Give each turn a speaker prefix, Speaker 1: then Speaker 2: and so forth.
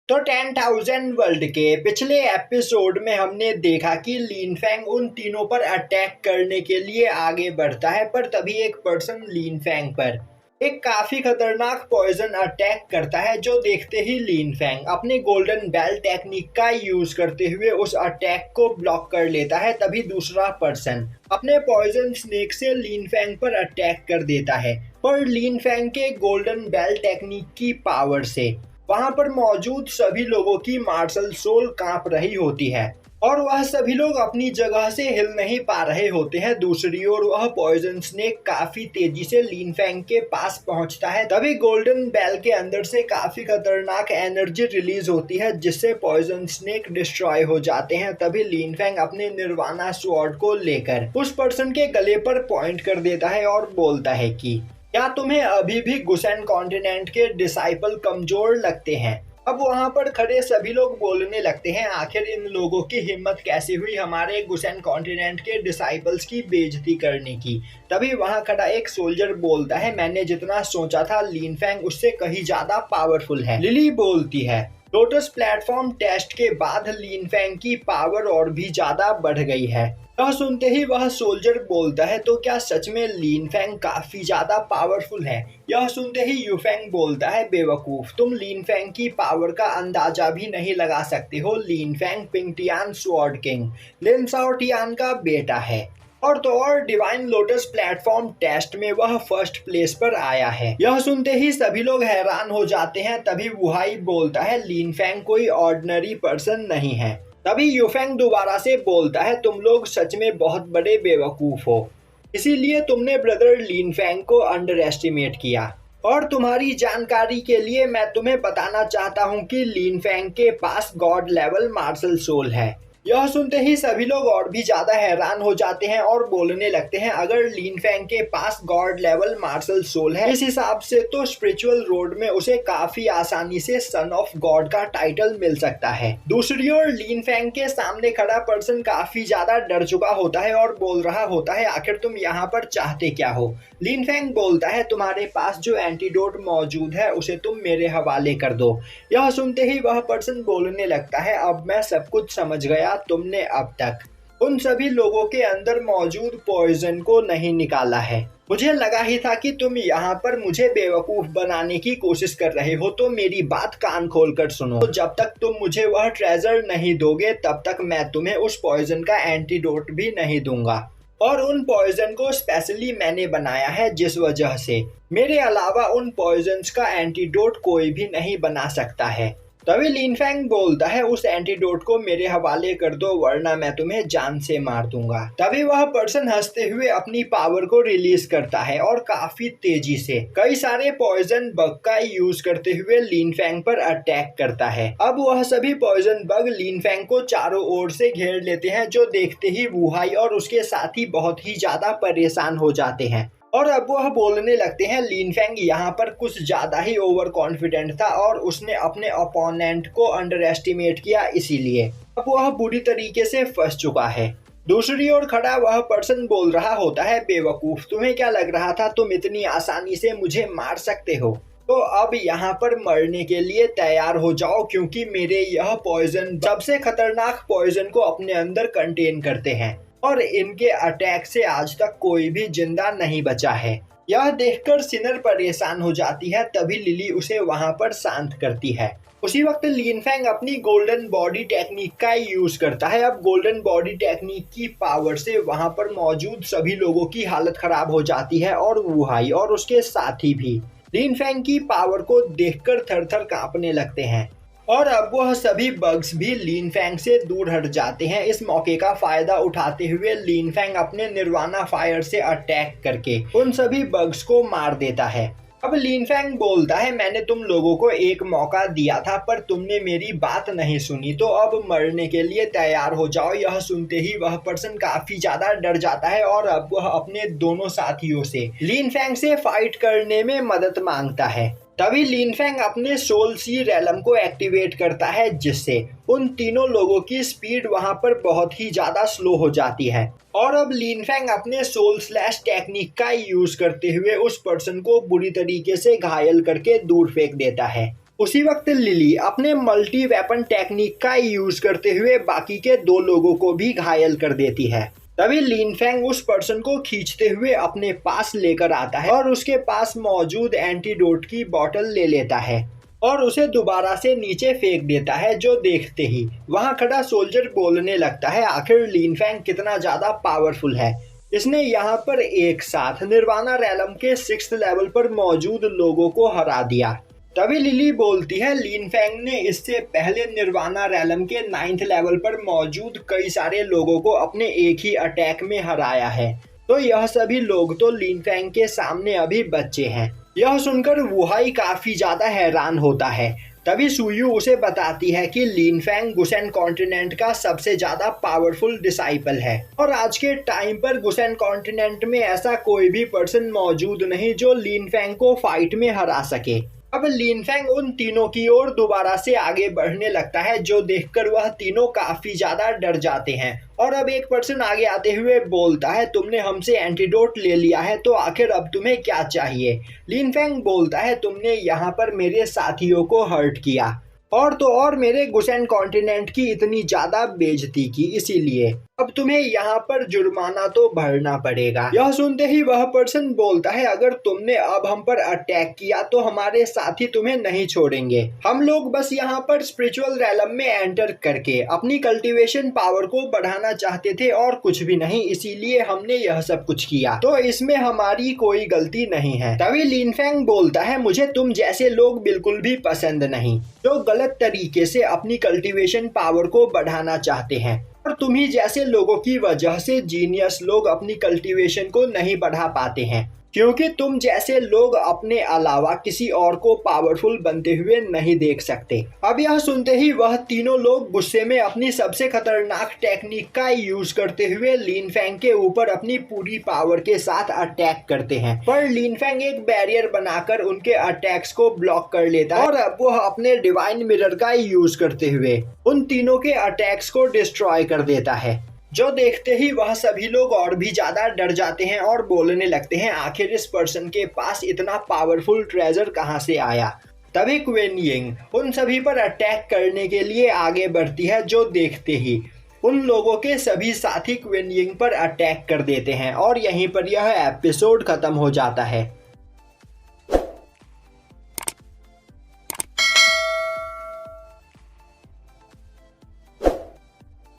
Speaker 1: तो 10,000 वर्ल्ड के पिछले एपिसोड में हमने देखा कि लिन फैंग उन तीनों पर अटैक करने के लिए आगे बढ़ता है, पर तभी एक पर्सन लिन फैंग पर एक काफी खतरनाक पॉइजन अटैक करता है, जो देखते ही लिन फैंग अपने गोल्डन बेल टेक्निक का यूज करते हुए उस अटैक को ब्लॉक कर लेता है। तभी दूसरा पर्सन अपने पॉइजन स्नेक से लिन फैंग पर अटैक कर देता है, पर लिन फैंग के गोल्डन बेल टेक्निक की पावर से वहां पर मौजूद सभी लोगों की मार्शल सोल कांप रही होती है और वह सभी लोग अपनी जगह से हिल नहीं पा रहे होते हैं। दूसरी ओर वह पॉइजन स्नेक काफी तेजी से लिन फैंग के पास पहुंचता है। तभी गोल्डन बेल के अंदर से काफी खतरनाक एनर्जी रिलीज होती है, जिससे पॉइजन स्नेक डिस्ट्रॉय हो जाते हैं। तभी लिन फैंग अपने निर्वाणा स्वॉर्ड को लेकर उस पर्सन के गले पर पॉइंट कर देता है और बोलता है कि क्या तुम्हें अभी भी गुसेन कॉन्टिनेंट के डिसाइपल कमजोर लगते हैं। अब वहां पर खड़े सभी लोग बोलने लगते हैं, आखिर इन लोगों की हिम्मत कैसे हुई हमारे गुसेन कॉन्टिनेंट के डिसाइपल्स की बेइज्जती करने की। तभी वहां खड़ा एक सोल्जर बोलता है, मैंने जितना सोचा था लिन फैंग उससे कहीं ज्यादा पावरफुल है। लिली बोलती है, लोटस प्लेटफॉर्म टेस्ट के बाद लिन फैंग की पावर और भी ज्यादा बढ़ गई है। यह सुनते ही वह सोल्जर बोलता है, तो क्या सच में लिन फैंग काफी ज्यादा पावरफुल है। यह सुनते ही यूफैंग बोलता है, बेवकूफ, तुम लिन फैंग की पावर का अंदाजा भी नहीं लगा सकते हो। लिन फैंग पिंगटियान स्वॉर्ड किंग लिन साओटियान का बेटा है और तो और डिवाइन लोटस प्लेटफॉर्म टेस्ट में वह फर्स्ट प्लेस पर आया है। यह सुनते ही सभी लोग हैरान हो जाते हैं। तभी वुहाई बोलता है, लिन फैंग कोई ऑर्डिनरी पर्सन नहीं है। तभी यूफैंग दोबारा से बोलता है, तुम लोग सच में बहुत बड़े बेवकूफ हो, इसीलिए तुमने ब्रदर लिन फैंग को अंडर एस्टिमेट किया। और तुम्हारी जानकारी के लिए मैं तुम्हें बताना चाहता हूँ कि लिन फैंग के पास गॉड लेवल मार्शल सोल है। यह सुनते ही सभी लोग और भी ज्यादा हैरान हो जाते हैं और बोलने लगते हैं, अगर लिन फैंग के पास गॉड लेवल मार्शल सोल है, इस हिसाब से तो स्पिरिचुअल रोड में उसे काफी आसानी से सन ऑफ गॉड का टाइटल मिल सकता है। दूसरी ओर लिन फैंग के सामने खड़ा पर्सन काफी ज्यादा डर चुका होता है और बोल रहा होता है, आखिर तुम यहाँ पर चाहते क्या हो। लिन फैंग बोलता है, तुम्हारे पास जो एंटीडोट मौजूद है उसे तुम मेरे हवाले कर दो। यह सुनते ही वह पर्सन बोलने लगता है, अब मैं सब कुछ समझ गया, तुमने अब तक उन सभी लोगों के अंदर मौजूद पॉइजन को नहीं निकाला है। मुझे लगा ही था कि तुम यहाँ पर मुझे बेवकूफ बनाने की कोशिश कर रहे हो, तो मेरी बात कान खोलकर सुनो। तो जब तक तुम मुझे वह ट्रेजर नहीं दोगे तब तक मैं तुम्हें उस पॉइजन का एंटीडोट भी नहीं दूंगा। और उन पॉइजन को स्पेशली मैंने बनाया है, जिस वजह से मेरे अलावा उन पॉइजन्स का एंटीडोट कोई भी नहीं बना सकता है। तभी लिन फैंग बोलता है, उस एंटीडोट को मेरे हवाले कर दो वरना मैं तुम्हें जान से मार दूंगा। तभी वह पर्सन हंसते हुए अपनी पावर को रिलीज करता है और काफी तेजी से कई सारे पॉइजन बग का यूज करते हुए लिन फैंग पर अटैक करता है। अब वह सभी पॉइजन बग लिन फैंग को चारों ओर से घेर लेते हैं, जो देखते ही वुहाई और उसके साथी बहुत ही ज्यादा परेशान हो जाते हैं और अब वह बोलने लगते हैं, लिन फैंग यहाँ पर कुछ ज्यादा ही ओवर कॉन्फिडेंट था और उसने अपने अपोनेंट को अंडर एस्टिमेट किया, इसीलिए अब वह बुरी तरीके से फंस चुका है। दूसरी ओर खड़ा वह पर्सन बोल रहा होता है, बेवकूफ, तुम्हें क्या लग रहा था तुम इतनी आसानी से मुझे मार सकते हो। तो अब यहाँ पर मरने के लिए तैयार हो जाओ, क्योंकि मेरे यह पॉइजन सबसे खतरनाक पॉइजन को अपने अंदर कंटेन करते हैं और इनके अटैक से आज तक कोई भी जिंदा नहीं बचा है। यह देखकर सिनर परेशान हो जाती है। तभी लिली उसे वहां पर शांत करती है। उसी वक्त लिन फैंग अपनी गोल्डन बॉडी टेक्निक का यूज करता है। अब गोल्डन बॉडी टेक्निक की पावर से वहां पर मौजूद सभी लोगों की हालत खराब हो जाती है और वुहाई और उसके साथी भी लिन फैंग की पावर को देखकर थर-थर कांपने लगते हैं और अब वह सभी बग्स भी लिन फैंग से दूर हट जाते हैं। इस मौके का फायदा उठाते हुए लिन फैंग अपने निर्वाणा फायर से अटैक करके उन सभी बग्स को मार देता है। अब लिन फैंग बोलता है, मैंने तुम लोगों को एक मौका दिया था पर तुमने मेरी बात नहीं सुनी, तो अब मरने के लिए तैयार हो जाओ। यह सुनते ही वह पर्सन काफी ज्यादा डर जाता है और अब वह अपने दोनों साथियों से लिन फैंग से फाइट करने में मदद मांगता है। तभी लिन फैंग अपने सोल सी रेलम को एक्टिवेट करता है, जिससे उन तीनों लोगों की स्पीड वहां पर बहुत ही ज्यादा स्लो हो जाती है और अब लिन फैंग अपने सोल स्लैश टेक्निक का यूज करते हुए उस पर्सन को बुरी तरीके से घायल करके दूर फेंक देता है। उसी वक्त लिली अपने मल्टी वेपन टेक्निक का यूज करते हुए बाकी के 2 लोगों को भी घायल कर देती है। तभी लिन फेंग उस पर्सन को खींचते हुए अपने पास लेकर आता है और उसके पास मौजूद एंटीडोट की बोतल ले लेता है और उसे दोबारा से नीचे फेंक देता है। जो देखते ही वहां खड़ा सोल्जर बोलने लगता है, आखिर लिन फेंग कितना ज्यादा पावरफुल है, इसने यहाँ पर एक साथ निर्वाणा रैलम के 6th लेवल पर मौजूद लोगों को हरा दिया। तभी लिली बोलती है, लिन फेंग ने इससे पहले निर्वाणा रैलम के 9th लेवल पर मौजूद कई सारे लोगों को अपने एक ही अटैक में हराया है, तो यह सभी लोग तो लिन फेंग के सामने अभी बच्चे हैं। यह सुनकर वुहाई काफी ज्यादा हैरान होता है। तभी सुयू उसे बताती है कि लिन फेंग गुसेन कॉन्टिनेंट का सबसे ज्यादा पावरफुल डिसाइपल है और आज के टाइम पर गुसेन कॉन्टिनेंट में ऐसा कोई भी पर्सन मौजूद नहीं जो लिन फेंग को फाइट में हरा सके। अब लिन फेंग उन तीनों की ओर दोबारा से आगे बढ़ने लगता है, जो देखकर वह तीनों काफी ज्यादा डर जाते हैं। और अब एक पर्सन आगे आते हुए बोलता है, तुमने हमसे एंटीडोट ले लिया है तो आखिर अब तुम्हें क्या चाहिए। लिन फेंग बोलता है, तुमने यहाँ पर मेरे साथियों को हर्ट किया और तो और मेरे गुसेन कॉन्टिनेंट की इतनी ज्यादा बेइज्जती की, इसीलिए अब तुम्हें यहाँ पर जुर्माना तो भरना पड़ेगा। यह सुनते ही वह पर्सन बोलता है, अगर तुमने अब हम पर अटैक किया तो हमारे साथी तुम्हें नहीं छोड़ेंगे। हम लोग बस यहाँ पर स्पिरिचुअल रैलम में एंटर करके अपनी कल्टीवेशन पावर को बढ़ाना चाहते थे और कुछ भी नहीं, इसीलिए हमने यह सब कुछ किया, तो इसमें हमारी कोई गलती नहीं है। तभी लिन फेंग बोलता है, मुझे तुम जैसे लोग बिल्कुल भी पसंद नहीं जो गलत तरीके से अपनी कल्टीवेशन पावर को बढ़ाना चाहते हैं, और तुम्ही जैसे लोगों की वजह से जीनियस लोग अपनी कल्टीवेशन को नहीं बढ़ा पाते हैं, क्योंकि तुम जैसे लोग अपने अलावा किसी और को पावरफुल बनते हुए नहीं देख सकते। अब यह सुनते ही वह तीनों लोग गुस्से में अपनी सबसे खतरनाक टेक्निक का यूज करते हुए लिन फेंग के ऊपर अपनी पूरी पावर के साथ अटैक करते हैं, पर लिन फेंग एक बैरियर बनाकर उनके अटैक्स को ब्लॉक कर लेता है और अब वह अपने डिवाइन मिरर का यूज करते हुए उन तीनों के अटैक्स को डिस्ट्रॉय कर देता है। जो देखते ही वह सभी लोग और भी ज्यादा डर जाते हैं और बोलने लगते हैं, आखिर इस पर्सन के पास इतना पावरफुल ट्रेजर कहां से आया। तभी क्वीन यिंग उन सभी पर अटैक करने के लिए आगे बढ़ती है, जो देखते ही उन लोगों के सभी साथी क्वीन यिंग पर अटैक कर देते हैं और यहीं पर यह एपिसोड खत्म हो जाता है।